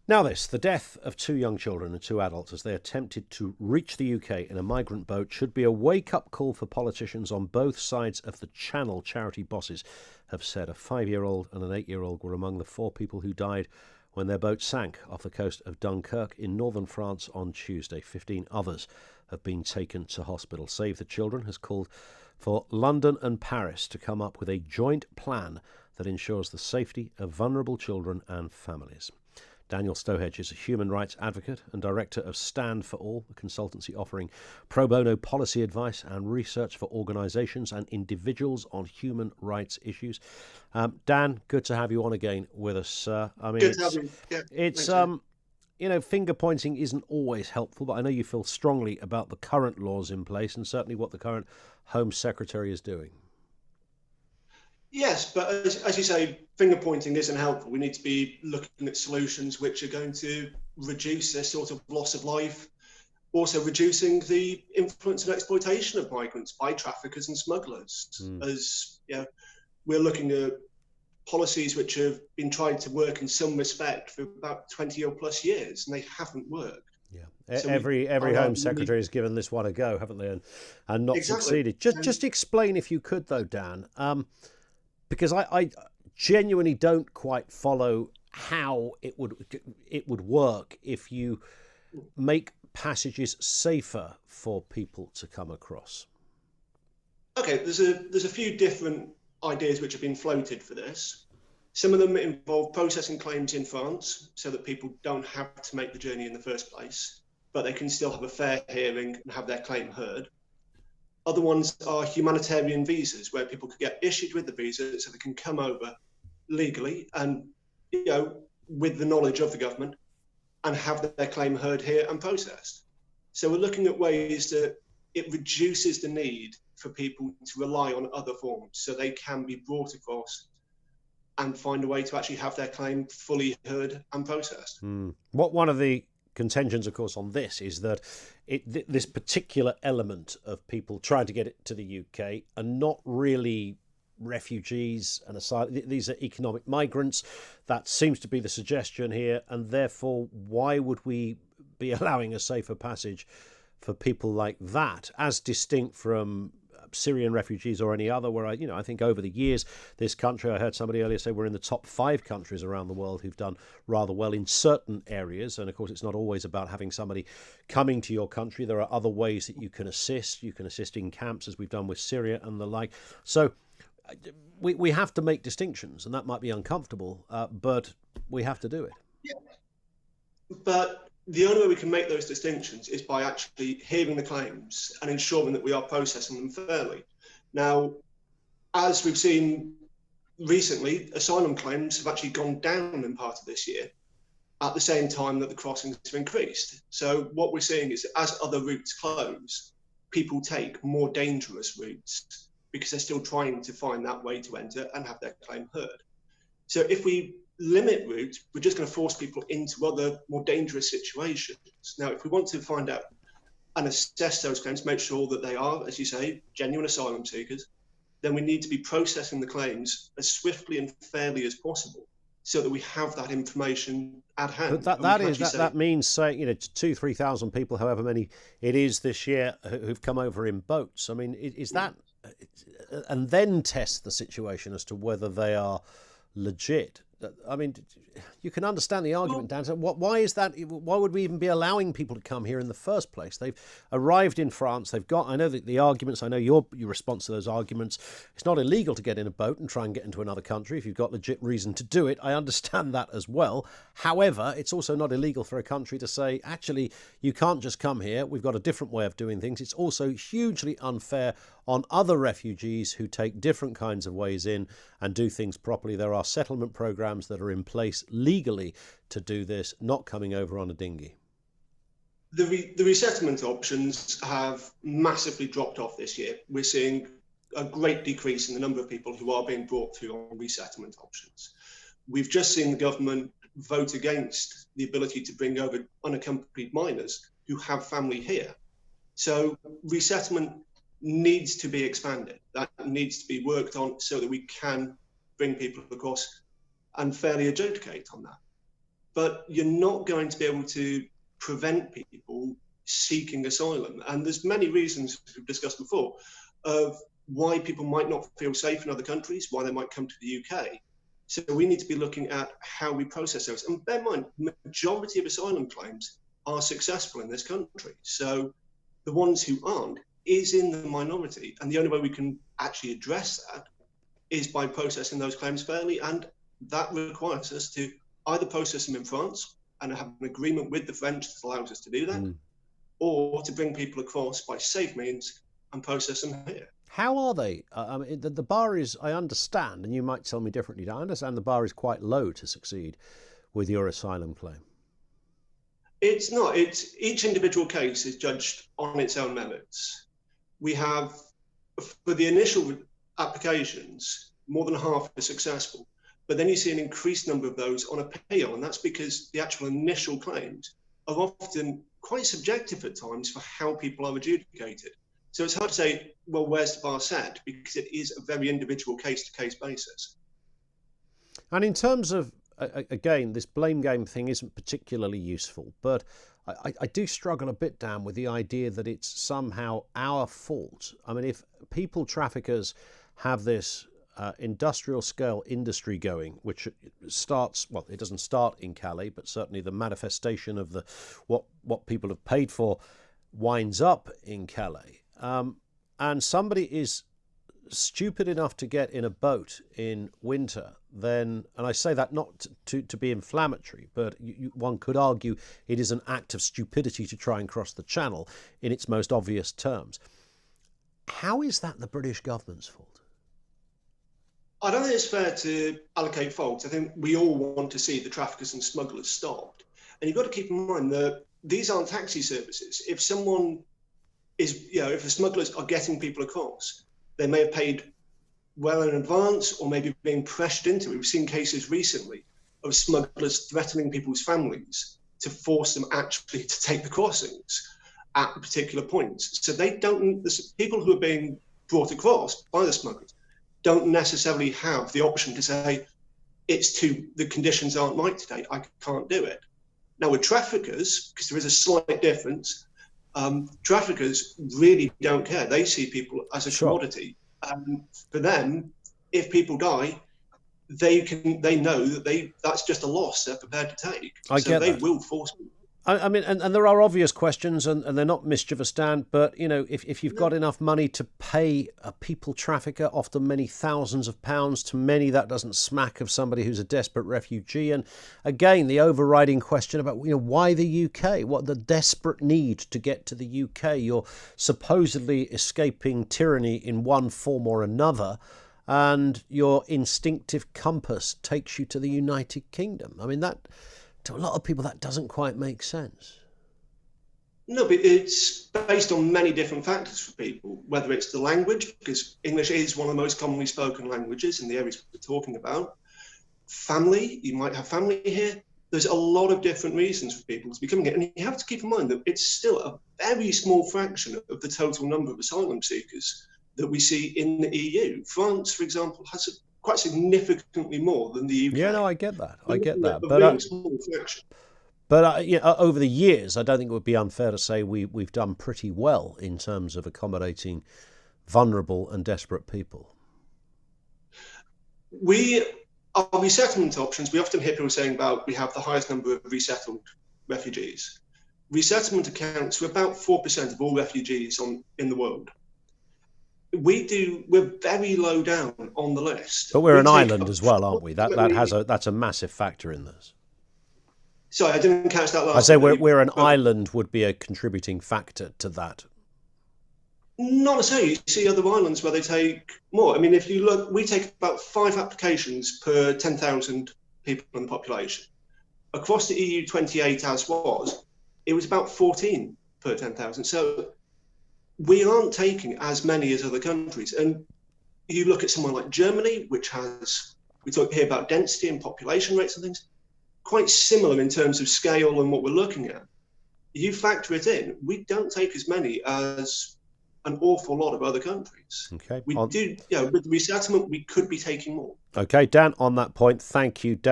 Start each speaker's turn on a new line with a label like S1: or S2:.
S1: Now the death of two young children and two adults as they attempted to reach the UK in a migrant boat should be a wake-up call for politicians on both sides of the Channel, charity bosses have said. A 5-year-old and an 8-year-old were among the 4 people who died when their boat sank off the coast of Dunkirk in northern France on Tuesday. 15 others have been taken to hospital. Save the Children has called for London and Paris to come up with a joint plan that ensures the safety of vulnerable children and families. Daniel Sohege is a human rights advocate and director of Stand for All, a consultancy offering pro bono policy advice and research for organisations and individuals on human rights issues. Dan, good to have you on again with us, sir. I mean,
S2: good to have you. Yeah,
S1: it's finger pointing isn't always helpful, but I know you feel strongly about the current laws in place and certainly what the current Home Secretary is doing.
S2: Yes, but as you say, finger pointing isn't helpful. We need to be looking at solutions which are going to reduce this sort of loss of life, also reducing the influence and exploitation of migrants by traffickers and smugglers. As we're looking at policies which have been trying to work in some respect for about 20 or plus years, and they haven't worked.
S1: Yeah, so every Home Secretary has given this one a go, haven't they, and not succeeded. Just explain, if you could, though, Dan. Because I genuinely don't quite follow how it would work if you make passages safer for people to come across.
S2: Okay, there's a few different ideas which have been floated for this. Some of them involve processing claims in France so that people don't have to make the journey in the first place, but they can still have a fair hearing and have their claim heard. Other ones are humanitarian visas, where people could get issued with the visa so they can come over legally and, with the knowledge of the government and have their claim heard here and processed. So we're looking at ways that it reduces the need for people to rely on other forms so they can be brought across and find a way to actually have their claim fully heard and processed.
S1: One of the contentions, of course, on this is that this particular element of people trying to get it to the UK are not really refugees and asylum. These are economic migrants. That seems to be the suggestion here, and therefore why would we be allowing a safer passage for people like that, as distinct from Syrian refugees or any other, where I think over the years, this country, I heard somebody earlier say we're in the top 5 countries around the world who've done rather well in certain areas. And of course, it's not always about having somebody coming to your country. There are other ways that you can assist. You can assist in camps, as we've done with Syria and the like. So we have to make distinctions, and that might be uncomfortable, but we have to do it.
S2: Yeah. But the only way we can make those distinctions is by actually hearing the claims and ensuring that we are processing them fairly. Now, as we've seen recently, asylum claims have actually gone down in part of this year at the same time that the crossings have increased. So what we're seeing is that as other routes close, people take more dangerous routes because they're still trying to find that way to enter and have their claim heard. So if we limit routes, we're just going to force people into other more dangerous situations. Now, if we want to find out and assess those claims, make sure that they are, as you say, genuine asylum seekers, then we need to be processing the claims as swiftly and fairly as possible so that we have that information at hand.
S1: But that means, say, 2,000-3,000 people, however many it is this year, who've come over in boats. I mean, is that, and then test the situation as to whether they are legit. I mean, you can understand the argument, Dan. So why is that? Why would we even be allowing people to come here in the first place? They've arrived in France. They've got, I know that the arguments, I know your response to those arguments, it's not illegal to get in a boat and try and get into another country if you've got legit reason to do it. I understand that as well. However, it's also not illegal for a country to say, actually, you can't just come here. We've got a different way of doing things. It's also hugely unfair on other refugees who take different kinds of ways in and do things properly. There are settlement programs that are in place legally to do this, not coming over on a dinghy.
S2: The resettlement options have massively dropped off this year. We're seeing a great decrease in the number of people who are being brought through on resettlement options. We've just seen the government vote against the ability to bring over unaccompanied minors who have family here. So resettlement needs to be expanded. That needs to be worked on so that we can bring people across and fairly adjudicate on that. but you're not going to be able to prevent people seeking asylum. And there's many reasons we've discussed before of why people might not feel safe in other countries, why they might come to the UK. So we need to be looking at how we process those. And bear in mind, the majority of asylum claims are successful in this country. So the ones who aren't is in the minority. And the only way we can actually address that is by processing those claims fairly. And that requires us to either process them in France and have an agreement with the French that allows us to do that, or to bring people across by safe means and process them here.
S1: How are they? I mean, the bar is, I understand, and you might tell me differently, I understand the bar is quite low to succeed with your asylum claim.
S2: It's not. It's each individual case is judged on its own merits. We have, for the initial applications, more than half are successful. But then you see an increased number of those on appeal, and that's because the actual initial claims are often quite subjective at times for how people are adjudicated. So it's hard to say, well, where's the bar set? Because it is a very individual case-to-case basis.
S1: And in terms of, again, this blame game thing isn't particularly useful, but I do struggle a bit, Dan, with the idea that it's somehow our fault. I mean, if people traffickers have this industrial scale industry going, which starts, well, it doesn't start in Calais, but certainly the manifestation of the what people have paid for winds up in Calais. And somebody is stupid enough to get in a boat in winter, then, and I say that not to be inflammatory, but one could argue it is an act of stupidity to try and cross the channel in its most obvious terms. How is that the British government's fault?
S2: I don't think it's fair to allocate faults. I think we all want to see the traffickers and smugglers stopped. And you've got to keep in mind that these aren't taxi services. If someone is, if the smugglers are getting people across, they may have paid well in advance or maybe being pressured into it. We've seen cases recently of smugglers threatening people's families to force them actually to take the crossings at particular points. So they don't, the people who are being brought across by the smugglers don't necessarily have the option to say, the conditions aren't right today, I can't do it. Now with traffickers, because there is a slight difference, traffickers really don't care. They see people as a commodity. For them, if people die, they know that that's just a loss they're prepared to take. So they will force people.
S1: I mean, and there are obvious questions, and they're not mischievous, Dan, but, if you've got enough money to pay a people trafficker, often many thousands of pounds, to many that doesn't smack of somebody who's a desperate refugee. And again, the overriding question about, why the UK? What the desperate need to get to the UK? You're supposedly escaping tyranny in one form or another, and your instinctive compass takes you to the United Kingdom. I mean, that... to a lot of people, that doesn't quite make sense.
S2: No, but it's based on many different factors for people, whether it's the language, because English is one of the most commonly spoken languages in the areas we're talking about. Family, you might have family here. There's a lot of different reasons for people to be coming here. And you have to keep in mind that it's still a very small fraction of the total number of asylum seekers that we see in the EU. France, for example, has quite significantly more than the UK.
S1: Yeah, no, I get that. But over the years, I don't think it would be unfair to say we've done pretty well in terms of accommodating vulnerable and desperate people.
S2: Our resettlement options, we often hear people saying about we have the highest number of resettled refugees. Resettlement accounts for about 4% of all refugees in the world. We're very low down on the list.
S1: But we're an island as well, aren't we? That's a massive factor in this.
S2: Sorry, I didn't catch that last.
S1: I say we're an island would be a contributing factor to that.
S2: Not necessarily. You see other islands where they take more. I mean, if you look, we take about 5 applications per 10,000 people in the population. Across the EU 28 as was, it was about 14 per 10,000. So we aren't taking as many as other countries. And you look at somewhere like Germany, which has, we talk here about density and population rates and things, quite similar in terms of scale and what we're looking at. You factor it in, we don't take as many as an awful lot of other countries.
S1: Okay.
S2: We do, with the resettlement, we could be taking more.
S1: Okay, Dan, on that point, thank you, Dan.